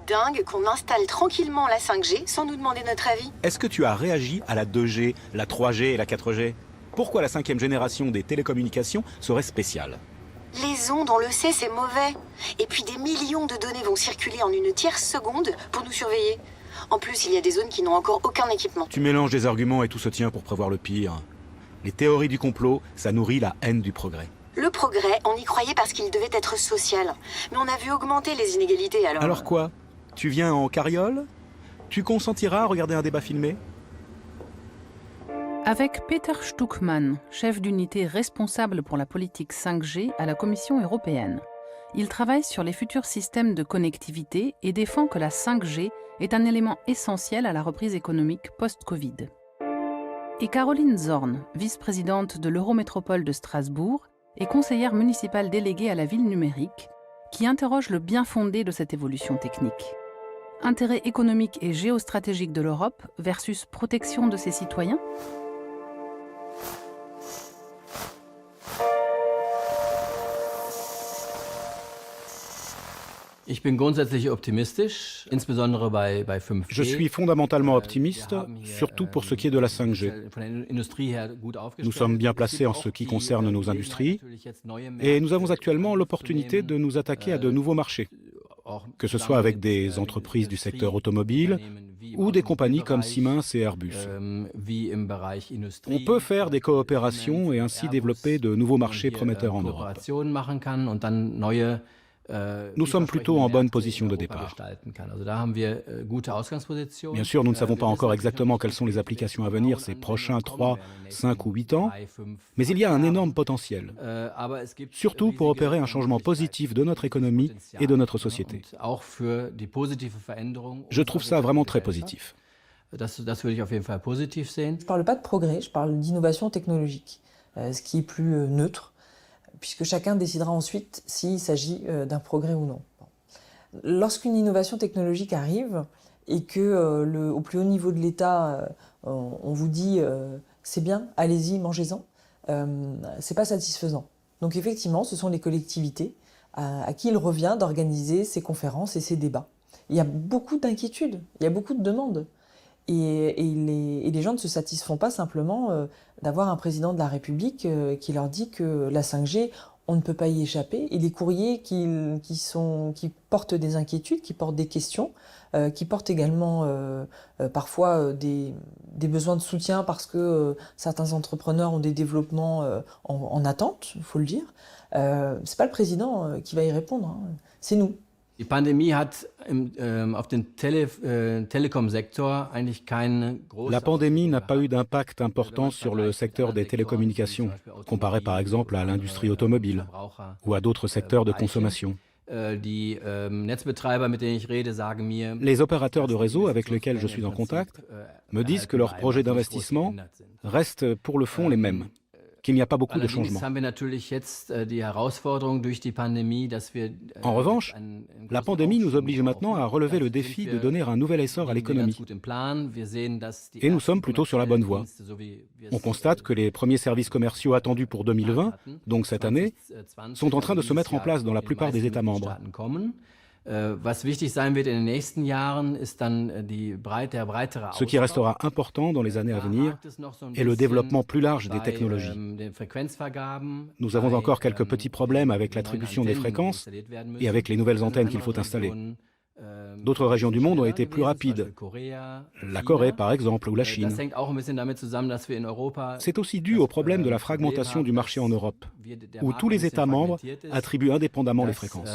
dingue qu'on installe tranquillement la 5G sans nous demander notre avis. Est-ce que tu as réagi à la 2G, la 3G et la 4G? Pourquoi la 5e génération des télécommunications serait spéciale? Les ondes, on le sait, c'est mauvais. Et puis des millions de données vont circuler en une tierce seconde pour nous surveiller. En plus, il y a des zones qui n'ont encore aucun équipement. Tu mélanges des arguments et tout se tient pour prévoir le pire. Les théories du complot, ça nourrit la haine du progrès. Le progrès, on y croyait parce qu'il devait être social. Mais on a vu augmenter les inégalités, alors... Alors quoi? Tu viens en carriole? Tu consentiras à regarder un débat filmé? Avec Peter Stuckmann, chef d'unité responsable pour la politique 5G à la Commission européenne. Il travaille sur les futurs systèmes de connectivité et défend que la 5G est un élément essentiel à la reprise économique post-Covid. Et Caroline Zorn, vice-présidente de l'Eurométropole de Strasbourg et conseillère municipale déléguée à la ville numérique, qui interroge le bien fondé de cette évolution technique. Intérêt économique et géostratégique de l'Europe versus protection de ses citoyens? Ich bin grundsätzlich optimistisch, insbesondere bei 5G. Je suis fondamentalement optimiste, surtout pour ce qui est de la 5G. Nous sommes bien placés en ce qui concerne nos industries et nous avons actuellement l'opportunité de nous attaquer à de nouveaux marchés, que ce soit avec des entreprises du secteur automobile ou des compagnies comme Siemens et Airbus. On peut faire des coopérations et ainsi développer de nouveaux marchés prometteurs en Europe. Nous sommes plutôt en bonne position de départ. Bien sûr, nous ne savons pas encore exactement quelles sont les applications à venir ces prochains 3, 5 ou 8 ans, mais il y a un énorme potentiel, surtout pour opérer un changement positif de notre économie et de notre société. Je trouve ça vraiment très positif. Je ne parle pas de progrès, je parle d'innovation technologique, ce qui est plus neutre, puisque chacun décidera ensuite s'il s'agit d'un progrès ou non. Lorsqu'une innovation technologique arrive et que au plus haut niveau de l'État, on vous dit c'est bien, allez-y, mangez-en, c'est pas satisfaisant. Donc effectivement, ce sont les collectivités à qui il revient d'organiser ces conférences et ces débats. Il y a beaucoup d'inquiétudes, il y a beaucoup de demandes. Et les gens ne se satisfont pas simplement d'avoir un président de la République qui leur dit que la 5G, on ne peut pas y échapper. Et les courriers qui portent des inquiétudes, qui portent des questions, qui portent également parfois des besoins de soutien parce que certains entrepreneurs ont des développements en attente, il faut le dire. C'est pas le président qui va y répondre, hein. C'est nous. Die Pandemie hat auf den Telekom-Sektor eigentlich keine große... La pandémie n'a pas eu d'impact important sur le secteur des télécommunications, comparé par exemple à l'industrie automobile ou à d'autres secteurs de consommation. Die Netzbetreiber, mit denen ich rede, sagen mir... Les opérateurs de réseau avec lesquels je suis en contact me disent que leurs projets d'investissement restent pour le fond les mêmes, qu'il n'y a pas beaucoup de changements. En revanche, la pandémie nous oblige maintenant à relever le défi de donner un nouvel essor à l'économie. Et nous sommes plutôt sur la bonne voie. On constate que les premiers services commerciaux attendus pour 2020, donc cette année, sont en train de se mettre en place dans la plupart des États membres. Ce qui restera important dans les années à venir est le développement plus large des technologies. Nous avons encore quelques petits problèmes avec l'attribution des fréquences et avec les nouvelles antennes qu'il faut installer. D'autres régions du monde ont été plus rapides, la Corée par exemple ou la Chine. C'est aussi dû au problème de la fragmentation du marché en Europe, où tous les États membres attribuent indépendamment les fréquences.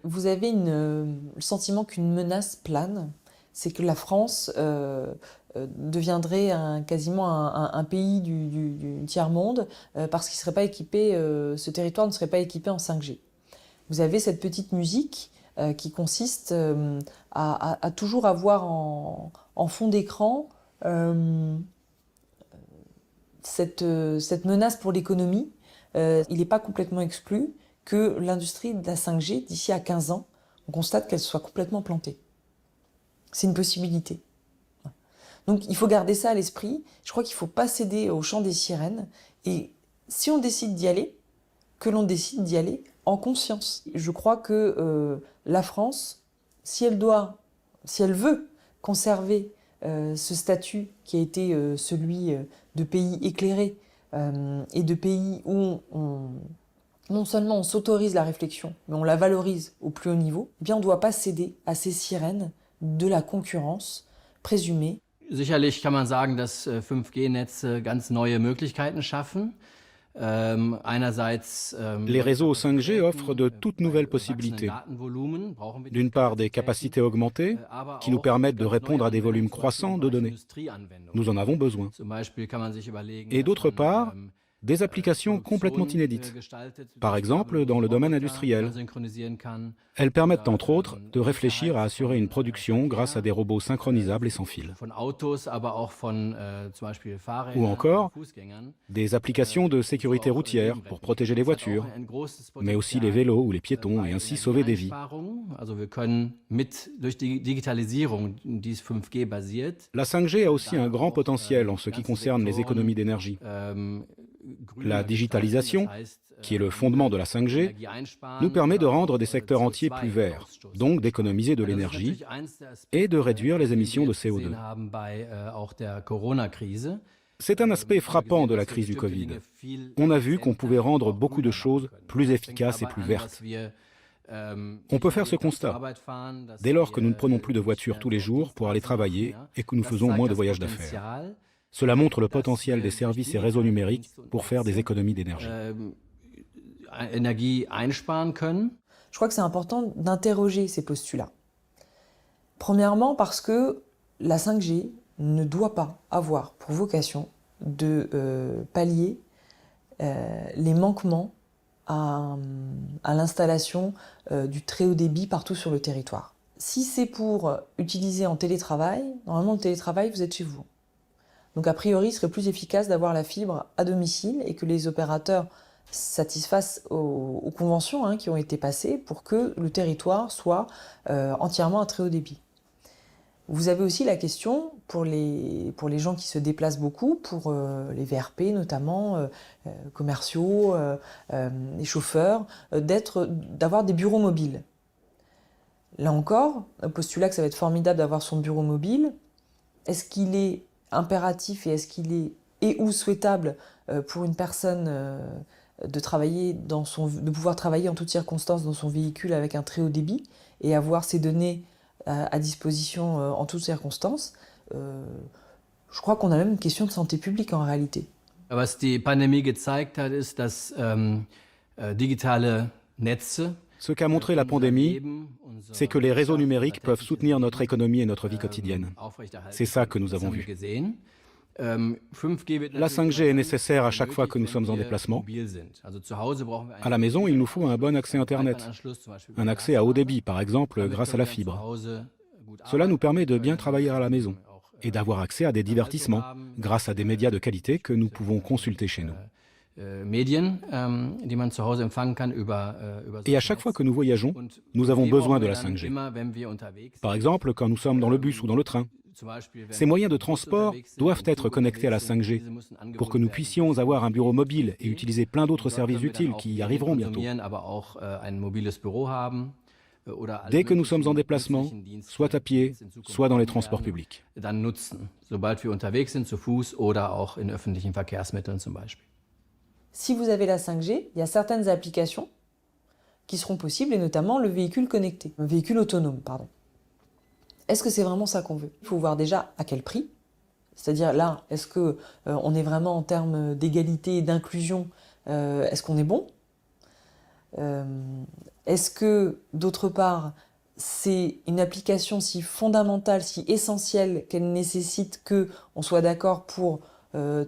Vous avez le sentiment qu'une menace plane, c'est que la France deviendrait quasiment un pays du tiers-monde parce qu'il serait pas équipé, ce territoire ne serait pas équipé en 5G. Vous avez cette petite musique qui consiste à toujours avoir en fond d'écran cette menace pour l'économie. Il n'est pas complètement exclu que l'industrie de la 5G, d'ici à 15 ans, on constate qu'elle soit complètement plantée. C'est une possibilité. Donc il faut garder ça à l'esprit. Je crois qu'il ne faut pas céder au chant des sirènes. Et si on décide d'y aller, que l'on décide d'y aller en conscience. Je crois que la France, si elle veut conserver ce statut qui a été celui de pays éclairé et de pays où non seulement on s'autorise la réflexion, mais on la valorise au plus haut niveau, eh bien on ne doit pas céder à ces sirènes de la concurrence présumée. Sicherlich kann man sagen, dass 5G-Netze ganz neue Möglichkeiten schaffen. Les réseaux 5G offrent de toutes nouvelles possibilités. D'une part, des capacités augmentées qui nous permettent de répondre à des volumes croissants de données. Nous en avons besoin. Et d'autre part, des applications complètement inédites. Par exemple, dans le domaine industriel. Elles permettent entre autres de réfléchir à assurer une production grâce à des robots synchronisables et sans fil. Ou encore, des applications de sécurité routière pour protéger les voitures, mais aussi les vélos ou les piétons et ainsi sauver des vies. La 5G a aussi un grand potentiel en ce qui concerne les économies d'énergie. La digitalisation, qui est le fondement de la 5G, nous permet de rendre des secteurs entiers plus verts, donc d'économiser de l'énergie et de réduire les émissions de CO2. C'est un aspect frappant de la crise du Covid. On a vu qu'on pouvait rendre beaucoup de choses plus efficaces et plus vertes. On peut faire ce constat. Dès lors que nous ne prenons plus de voiture tous les jours pour aller travailler et que nous faisons moins de voyages d'affaires. Cela montre le potentiel des services et réseaux numériques pour faire des économies d'énergie. Je crois que c'est important d'interroger ces postulats. Premièrement parce que la 5G ne doit pas avoir pour vocation de pallier les manquements à l'installation du très haut débit partout sur le territoire. Si c'est pour utiliser en télétravail, normalement le télétravail, vous êtes chez vous. Donc a priori, il serait plus efficace d'avoir la fibre à domicile et que les opérateurs satisfassent aux conventions qui ont été passées pour que le territoire soit entièrement à très haut débit. Vous avez aussi la question, pour les gens qui se déplacent beaucoup, pour les VRP notamment, commerciaux, les chauffeurs, d'avoir des bureaux mobiles. Là encore, un postulat que ça va être formidable d'avoir son bureau mobile. Est-ce qu'il est impératif et est-ce qu'il est ou souhaitable pour une personne de pouvoir travailler en toutes circonstances dans son véhicule avec un très haut débit et avoir ses données à disposition en toutes circonstances? Je crois qu'on a même une question de santé publique en réalité. Was die Pandemie gezeigt hat, ist, dass digitale Netze Ce qu'a montré la pandémie, c'est que les réseaux numériques peuvent soutenir notre économie et notre vie quotidienne. C'est ça que nous avons vu. La 5G est nécessaire à chaque fois que nous sommes en déplacement. À la maison, il nous faut un bon accès Internet, un accès à haut débit, par exemple, grâce à la fibre. Cela nous permet de bien travailler à la maison et d'avoir accès à des divertissements grâce à des médias de qualité que nous pouvons consulter chez nous. Et à chaque fois que nous voyageons, nous avons besoin de la 5G. Par exemple, quand nous sommes dans le bus ou dans le train. Ces moyens de transport doivent être connectés à la 5G pour que nous puissions avoir un bureau mobile et utiliser plein d'autres services utiles qui y arriveront bientôt. Dès que nous sommes en déplacement, soit à pied, soit dans les transports publics. Si vous avez la 5G, il y a certaines applications qui seront possibles, et notamment le véhicule connecté, un véhicule autonome, pardon. Est-ce que c'est vraiment ça qu'on veut? Il faut voir déjà à quel prix. C'est-à-dire là, est-ce qu'on est vraiment en termes d'égalité et d'inclusion, est-ce qu'on est bon? Est-ce que, d'autre part, c'est une application si fondamentale, si essentielle qu'elle nécessite qu'on soit d'accord pour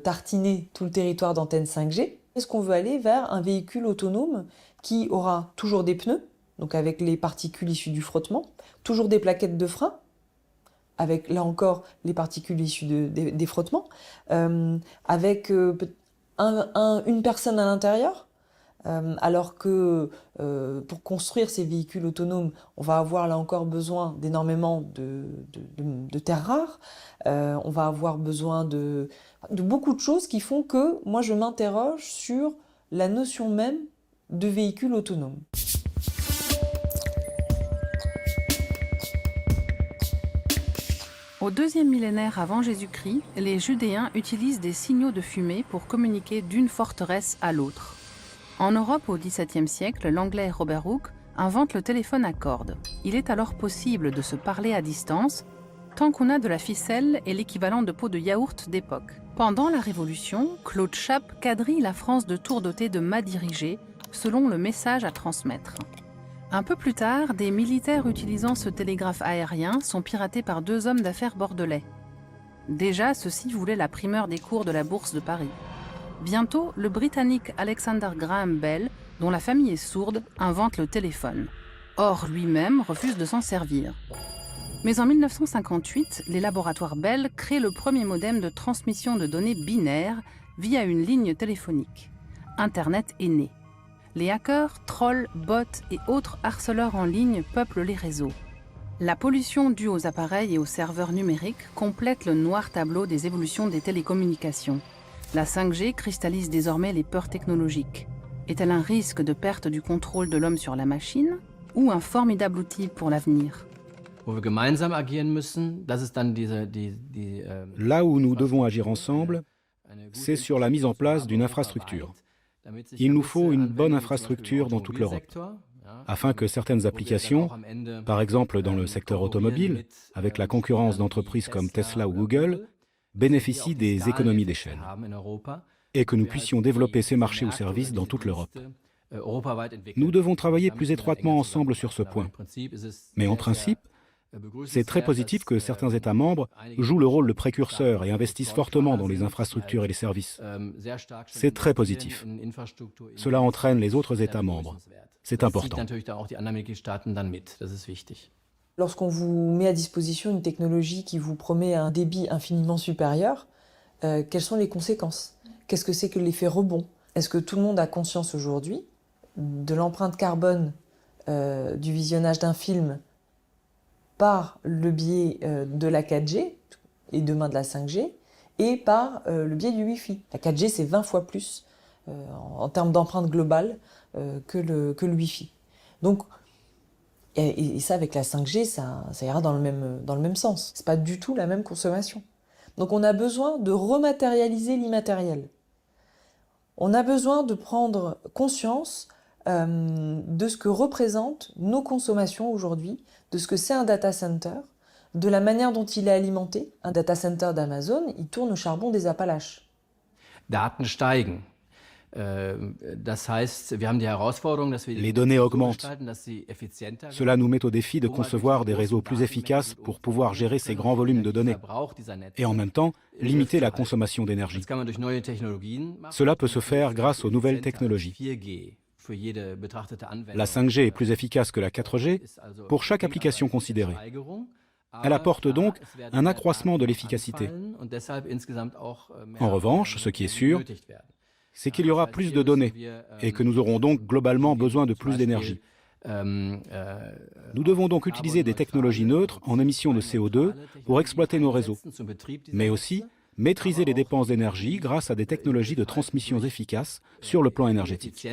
tartiner tout le territoire d'antenne 5G? Est-ce qu'on veut aller vers un véhicule autonome qui aura toujours des pneus, donc avec les particules issues du frottement, toujours des plaquettes de frein, avec là encore les particules issues des frottements, avec une personne à l'intérieur, alors que pour construire ces véhicules autonomes, on va avoir là encore besoin d'énormément de terres rares, on va avoir besoin de beaucoup de choses qui font que moi je m'interroge sur la notion même de véhicules autonomes. Au deuxième millénaire avant Jésus-Christ, les Judéens utilisent des signaux de fumée pour communiquer d'une forteresse à l'autre. En Europe, au XVIIe siècle, l'anglais Robert Hooke invente le téléphone à cordes. Il est alors possible de se parler à distance, tant qu'on a de la ficelle et l'équivalent de pot de yaourt d'époque. Pendant la Révolution, Claude Chappe quadrille la France de tours dotée de mâts dirigés, selon le message à transmettre. Un peu plus tard, des militaires utilisant ce télégraphe aérien sont piratés par deux hommes d'affaires bordelais. Déjà, ceux-ci voulaient la primeur des cours de la Bourse de Paris. Bientôt, le Britannique Alexander Graham Bell, dont la famille est sourde, invente le téléphone. Or, lui-même refuse de s'en servir. Mais en 1958, les laboratoires Bell créent le premier modem de transmission de données binaires via une ligne téléphonique. Internet est né. Les hackers, trolls, bots et autres harceleurs en ligne peuplent les réseaux. La pollution due aux appareils et aux serveurs numériques complète le noir tableau des évolutions des télécommunications. La 5G cristallise désormais les peurs technologiques. Est-elle un risque de perte du contrôle de l'homme sur la machine ou un formidable outil pour l'avenir ? Là où nous devons agir ensemble, c'est sur la mise en place d'une infrastructure. Il nous faut une bonne infrastructure dans toute l'Europe, afin que certaines applications, par exemple dans le secteur automobile, avec la concurrence d'entreprises comme Tesla ou Google, bénéficient des économies d'échelle, et que nous puissions développer ces marchés ou services dans toute l'Europe. Nous devons travailler plus étroitement ensemble sur ce point. Mais en principe, c'est très positif que certains États membres jouent le rôle de précurseur et investissent fortement dans les infrastructures et les services. C'est très positif. Cela entraîne les autres États membres. C'est important. Lorsqu'on vous met à disposition une technologie qui vous promet un débit infiniment supérieur, quelles sont les conséquences? Qu'est-ce que c'est que l'effet rebond? Est-ce que tout le monde a conscience aujourd'hui de l'empreinte carbone du visionnage d'un film par le biais de la 4G et demain de la 5G et par le biais du Wi-Fi. La 4G, c'est 20 fois plus en termes d'empreinte globale que le Wi-Fi. Donc, et ça, avec la 5G, ça ira dans le même sens. C'est pas du tout la même consommation. Donc, on a besoin de rematérialiser l'immatériel. On a besoin de prendre conscience de ce que représentent nos consommations aujourd'hui, de ce que c'est un data center, de la manière dont il est alimenté. Un data center d'Amazon, il tourne au charbon des Appalaches. Les données augmentent. Cela nous met au défi de concevoir des réseaux plus efficaces pour pouvoir gérer ces grands volumes de données et en même temps limiter la consommation d'énergie. Cela peut se faire grâce aux nouvelles technologies. La 5G est plus efficace que la 4G pour chaque application considérée. Elle apporte donc un accroissement de l'efficacité. En revanche, ce qui est sûr, c'est qu'il y aura plus de données et que nous aurons donc globalement besoin de plus d'énergie. Nous devons donc utiliser des technologies neutres en émissions de CO2 pour exploiter nos réseaux, mais aussi maîtriser les dépenses d'énergie grâce à des technologies de transmission efficaces sur le plan énergétique.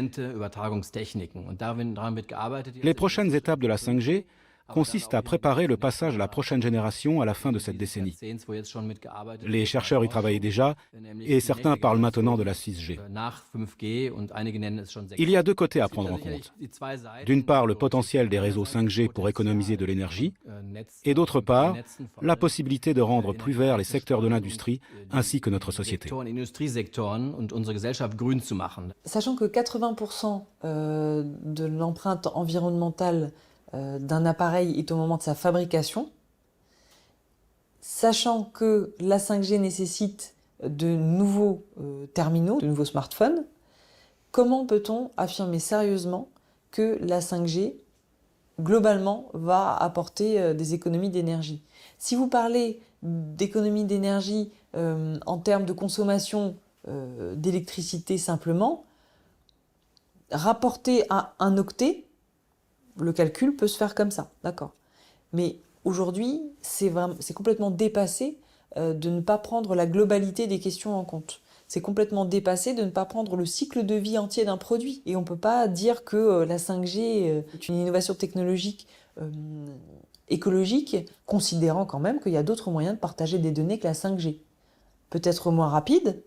Les prochaines étapes de la 5G consistent à préparer le passage à la prochaine génération à la fin de cette décennie. Les chercheurs y travaillent déjà et certains parlent maintenant de la 6G. Il y a deux côtés à prendre en compte. D'une part, le potentiel des réseaux 5G pour économiser de l'énergie et d'autre part, la possibilité de rendre plus verts les secteurs de l'industrie ainsi que notre société. Sachant que 80% de l'empreinte environnementale d'un appareil est au moment de sa fabrication, sachant que la 5G nécessite de nouveaux terminaux, de nouveaux smartphones, comment peut-on affirmer sérieusement que la 5G, globalement, va apporter des économies d'énergie? Si vous parlez d'économies d'énergie en termes de consommation d'électricité simplement, rapporté à un octet, le calcul peut se faire comme ça, d'accord. Mais aujourd'hui, c'est complètement dépassé de ne pas prendre la globalité des questions en compte. C'est complètement dépassé de ne pas prendre le cycle de vie entier d'un produit. Et on ne peut pas dire que la 5G est une innovation technologique écologique, considérant quand même qu'il y a d'autres moyens de partager des données que la 5G. Peut-être moins rapide,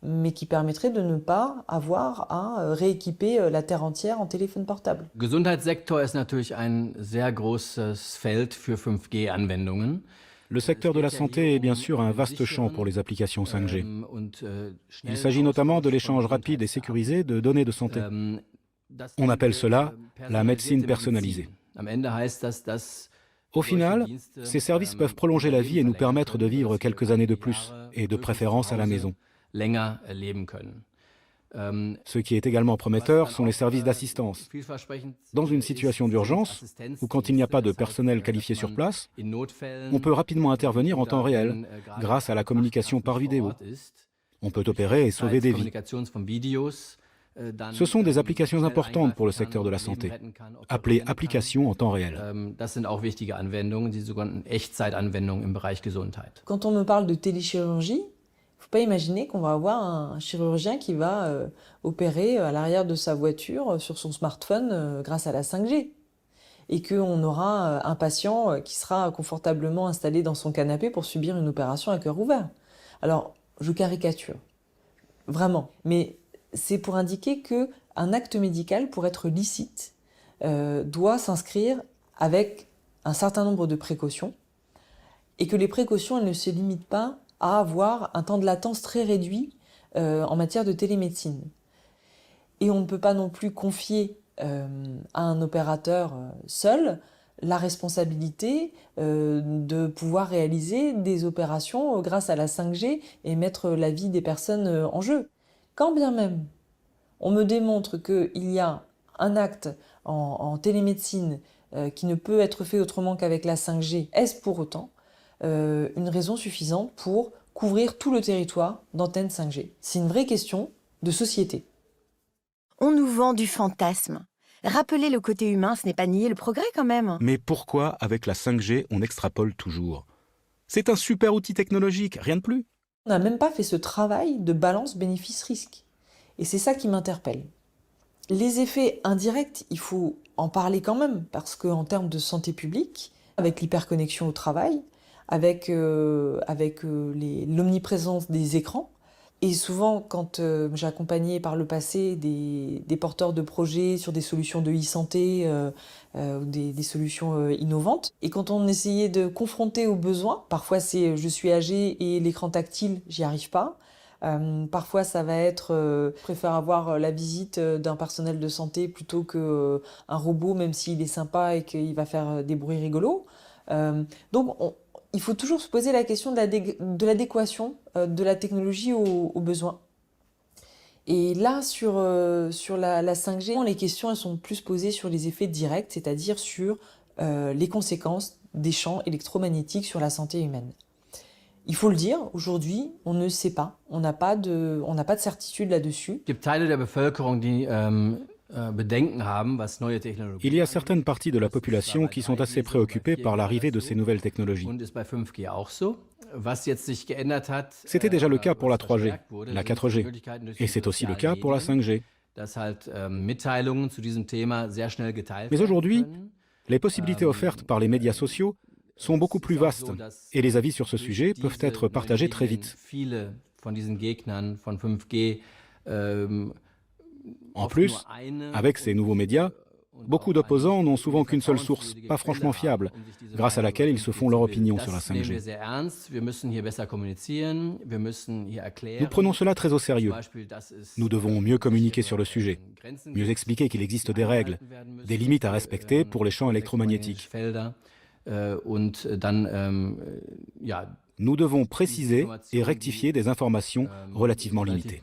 mais qui permettrait de ne pas avoir à rééquiper la Terre entière en téléphone portable. Gesundheitssektor ist natürlich ein sehr großes Feld für 5G-Anwendungen. Le secteur de la santé est bien sûr un vaste champ pour les applications 5G. Il s'agit notamment de l'échange rapide et sécurisé de données de santé. On appelle cela la médecine personnalisée. Au final, ces services peuvent prolonger la vie et nous permettre de vivre quelques années de plus, et de préférence à la maison. Ce qui est également prometteur sont les services d'assistance. Dans une situation d'urgence, ou quand il n'y a pas de personnel qualifié sur place, on peut rapidement intervenir en temps réel, grâce à la communication par vidéo. On peut opérer et sauver des vies. Ce sont des applications importantes pour le secteur de la santé, appelées applications en temps réel. Quand on me parle de téléchirurgie, il ne faut pas imaginer qu'on va avoir un chirurgien qui va opérer à l'arrière de sa voiture sur son smartphone grâce à la 5G. Et qu'on aura un patient qui sera confortablement installé dans son canapé pour subir une opération à cœur ouvert. Alors, je caricature, vraiment. Mais c'est pour indiquer qu'un acte médical, pour être licite, doit s'inscrire avec un certain nombre de précautions. Et que les précautions, elles ne se limitent pas à avoir un temps de latence très réduit en matière de télémédecine. Et on ne peut pas non plus confier à un opérateur seul la responsabilité de pouvoir réaliser des opérations grâce à la 5G et mettre la vie des personnes en jeu. Quand bien même on me démontre qu'il y a un acte en télémédecine qui ne peut être fait autrement qu'avec la 5G, est-ce pour autant une raison suffisante pour couvrir tout le territoire d'antennes 5G? C'est une vraie question de société. On nous vend du fantasme. Rappeler le côté humain, ce n'est pas nier le progrès quand même. Mais pourquoi, avec la 5G, on extrapole toujours? C'est un super outil technologique, rien de plus. On n'a même pas fait ce travail de balance bénéfice-risque. Et c'est ça qui m'interpelle. Les effets indirects, il faut en parler quand même, parce qu'en termes de santé publique, avec l'hyperconnexion au travail, avec l'omniprésence des écrans, et souvent quand j'accompagnais par le passé des porteurs de projets sur des solutions de e-santé ou des solutions innovantes, et quand on essayait de confronter aux besoins, parfois c'est je suis âgé et l'écran tactile, j'y arrive pas. Parfois ça va être je préfère avoir la visite d'un personnel de santé plutôt qu'un robot, même s'il est sympa et qu'il va faire des bruits rigolos. Donc il faut toujours se poser la question de l'adéquation de la technologie aux besoins. Et là, sur la 5G, les questions elles sont plus posées sur les effets directs, c'est-à-dire sur les conséquences des champs électromagnétiques sur la santé humaine. Il faut le dire, aujourd'hui, on ne sait pas. On n'a pas de certitude là-dessus. Il y a certaines parties de la population qui sont assez préoccupées par l'arrivée de ces nouvelles technologies. C'était déjà le cas pour la 3G, la 4G, et c'est aussi le cas pour la 5G. Mais aujourd'hui, les possibilités offertes par les médias sociaux sont beaucoup plus vastes, et les avis sur ce sujet peuvent être partagés très vite. En plus, avec ces nouveaux médias, beaucoup d'opposants n'ont souvent qu'une seule source, pas franchement fiable, grâce à laquelle ils se font leur opinion sur la 5G. Nous prenons cela très au sérieux. Nous devons mieux communiquer sur le sujet, mieux expliquer qu'il existe des règles, des limites à respecter pour les champs électromagnétiques. Nous devons préciser et rectifier des informations relativement limitées.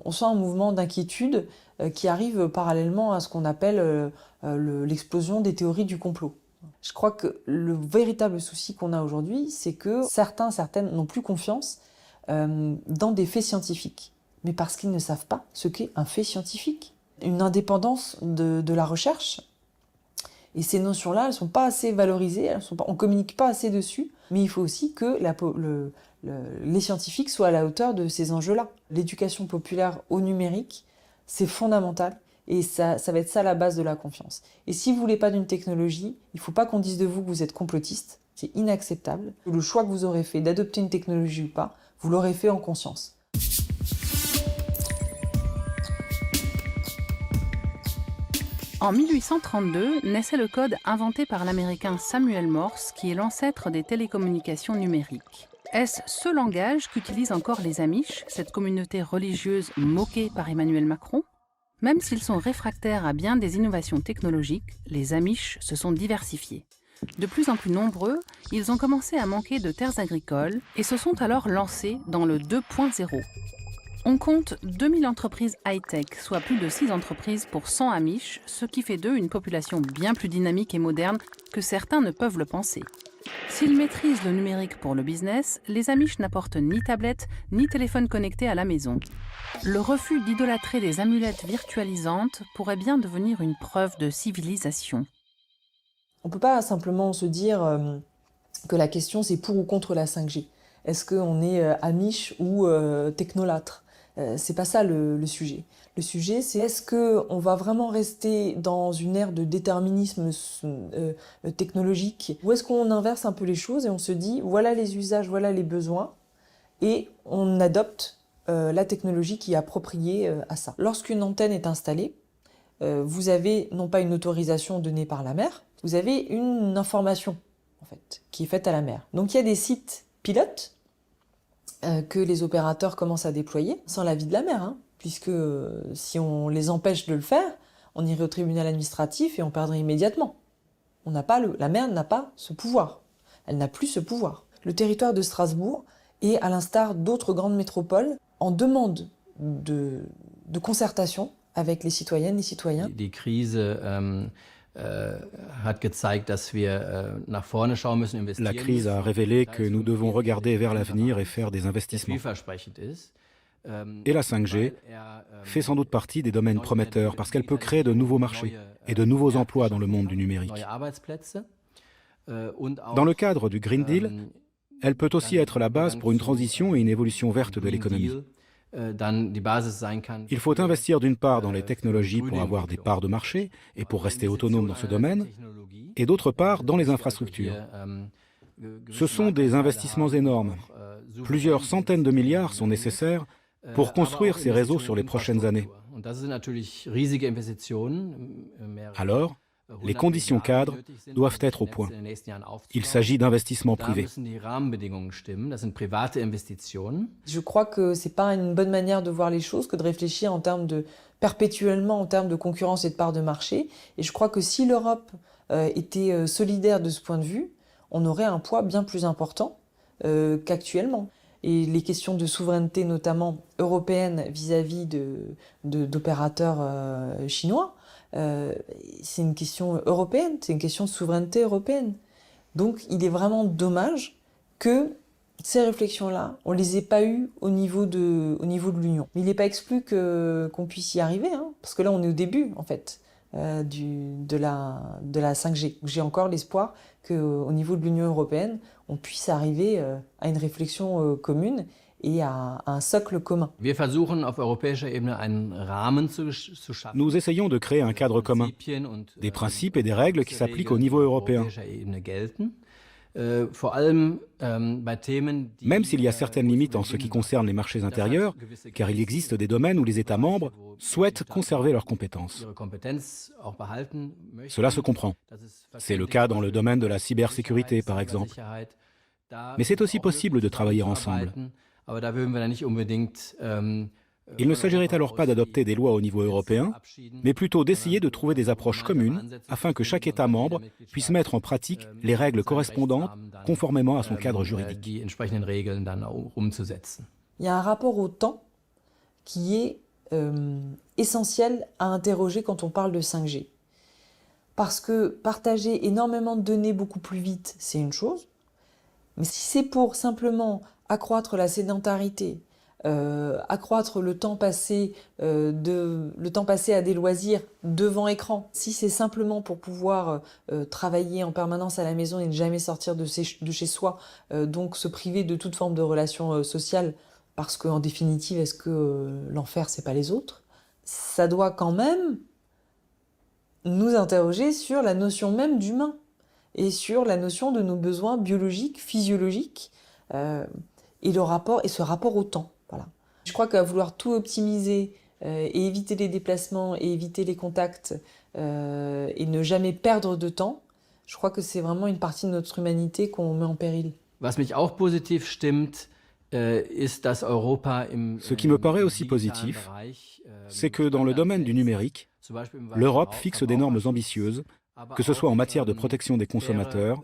On sent un mouvement d'inquiétude qui arrive parallèlement à ce qu'on appelle l'explosion des théories du complot. Je crois que le véritable souci qu'on a aujourd'hui, c'est que certaines n'ont plus confiance dans des faits scientifiques, mais parce qu'ils ne savent pas ce qu'est un fait scientifique. Une indépendance de la recherche Et ces notions-là, elles ne sont pas assez valorisées, on ne communique pas assez dessus, mais il faut aussi que les scientifiques soient à la hauteur de ces enjeux-là. L'éducation populaire au numérique, c'est fondamental, et ça va être ça la base de la confiance. Et si vous ne voulez pas d'une technologie, il ne faut pas qu'on dise de vous que vous êtes complotiste, c'est inacceptable. Le choix que vous aurez fait d'adopter une technologie ou pas, vous l'aurez fait en conscience. En 1832 naissait le code inventé par l'américain Samuel Morse, qui est l'ancêtre des télécommunications numériques. Est-ce ce langage qu'utilisent encore les Amish, cette communauté religieuse moquée par Emmanuel Macron? Même s'ils sont réfractaires à bien des innovations technologiques, les Amish se sont diversifiés. De plus en plus nombreux, ils ont commencé à manquer de terres agricoles et se sont alors lancés dans le 2.0. On compte 2000 entreprises high-tech, soit plus de 6 entreprises pour 100 Amish, ce qui fait d'eux une population bien plus dynamique et moderne que certains ne peuvent le penser. S'ils maîtrisent le numérique pour le business, les Amish n'apportent ni tablette ni téléphone connecté à la maison. Le refus d'idolâtrer des amulettes virtualisantes pourrait bien devenir une preuve de civilisation. On ne peut pas simplement se dire que la question c'est pour ou contre la 5G. Est-ce qu'on est Amish ou technolâtre? C'est pas ça le sujet. Le sujet, c'est est-ce qu'on va vraiment rester dans une ère de déterminisme technologique, ou est-ce qu'on inverse un peu les choses et on se dit voilà les usages, voilà les besoins, et on adopte la technologie qui est appropriée à ça. Lorsqu'une antenne est installée, vous avez non pas une autorisation donnée par la mer, vous avez une information en fait, qui est faite à la mer. Donc il y a des sites pilotes que les opérateurs commencent à déployer sans l'avis de la mer, puisque si on les empêche de le faire, on irait au tribunal administratif et on perdrait immédiatement. La mer n'a pas ce pouvoir. Elle n'a plus ce pouvoir. Le territoire de Strasbourg est, à l'instar d'autres grandes métropoles, en demande de concertation avec les citoyennes et citoyens. Die Krise hat gezeigt, dass wir nach vorne schauen müssen, investieren. La crise a révélé que nous devons regarder vers l'avenir et faire des investissements. Et la 5G fait sans doute partie des domaines prometteurs parce qu'elle peut créer de nouveaux marchés et de nouveaux emplois dans le monde du numérique. Dans le cadre du Green Deal, elle peut aussi être la base pour une transition et une évolution verte de l'économie. Il faut investir d'une part dans les technologies pour avoir des parts de marché et pour rester autonome dans ce domaine, et d'autre part dans les infrastructures. Ce sont des investissements énormes. Plusieurs centaines de milliards sont nécessaires pour construire ces réseaux sur les prochaines années. Alors, les conditions cadres doivent être au point. Il s'agit d'investissements privés. Je crois que ce n'est pas une bonne manière de voir les choses que de réfléchir perpétuellement en termes de concurrence et de part de marché. Et je crois que si l'Europe était solidaire de ce point de vue, on aurait un poids bien plus important qu'actuellement. Et les questions de souveraineté, notamment européenne vis-à-vis d'opérateurs chinois, c'est une question européenne, c'est une question de souveraineté européenne. Donc il est vraiment dommage que ces réflexions-là, on ne les ait pas eues au niveau de l'Union. Mais il n'est pas exclu qu'on puisse y arriver, parce que là on est au début en fait de la 5G. J'ai encore l'espoir qu'au niveau de l'Union européenne, on puisse arriver à une réflexion commune et à un socle commun. Nous essayons de créer un cadre commun, des principes et des règles qui s'appliquent au niveau européen. Même s'il y a certaines limites en ce qui concerne les marchés intérieurs, car il existe des domaines où les États membres souhaitent conserver leurs compétences. Cela se comprend. C'est le cas dans le domaine de la cybersécurité, par exemple. Mais c'est aussi possible de travailler ensemble. Il ne s'agirait alors pas d'adopter des lois au niveau européen, mais plutôt d'essayer de trouver des approches communes afin que chaque État membre puisse mettre en pratique les règles correspondantes conformément à son cadre juridique. Il y a un rapport au temps qui est essentiel à interroger quand on parle de 5G. Parce que partager énormément de données beaucoup plus vite, c'est une chose, mais si c'est pour simplement accroître la sédentarité, accroître le temps passé à des loisirs devant écran. Si c'est simplement pour pouvoir travailler en permanence à la maison et ne jamais sortir de chez soi, donc se priver de toute forme de relation sociale, parce qu'en définitive, est-ce que l'enfer, c'est pas les autres? Ça doit quand même nous interroger sur la notion même d'humain et sur la notion de nos besoins biologiques, physiologiques, et ce rapport au temps. Voilà. Je crois qu'à vouloir tout optimiser et éviter les déplacements et éviter les contacts et ne jamais perdre de temps, je crois que c'est vraiment une partie de notre humanité qu'on met en péril. Was mich auch positiv stimmt, Ce qui me paraît aussi positif, c'est que dans le domaine du numérique, l'Europe fixe des normes ambitieuses, que ce soit en matière de protection des consommateurs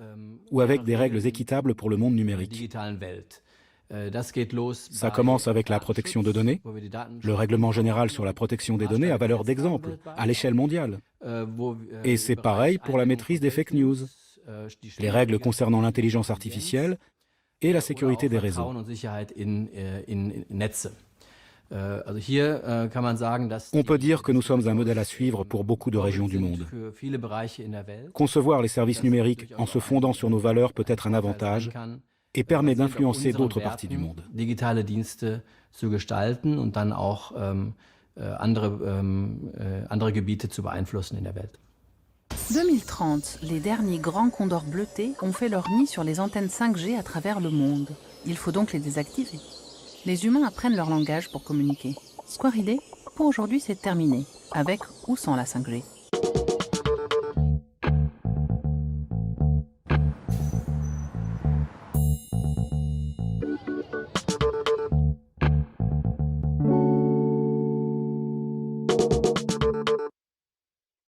ou avec des règles équitables pour le monde numérique. Ça commence avec la protection de données. Le règlement général sur la protection des données a valeur d'exemple à l'échelle mondiale. Et c'est pareil pour la maîtrise des fake news, les règles concernant l'intelligence artificielle et la sécurité des réseaux. On peut dire que nous sommes un modèle à suivre pour beaucoup de régions du monde. Concevoir les services numériques en se fondant sur nos valeurs peut être un avantage et permet d'influencer d'autres parties du monde. Digitale Dienste zu gestalten und dann auch andere Gebiete zu beeinflussen in der Welt. 2030, les derniers grands condors bleutés ont fait leur nid sur les antennes 5G à travers le monde. Il faut donc les désactiver. Les humains apprennent leur langage pour communiquer. Squaridé, pour aujourd'hui c'est terminé, avec ou sans la 5G.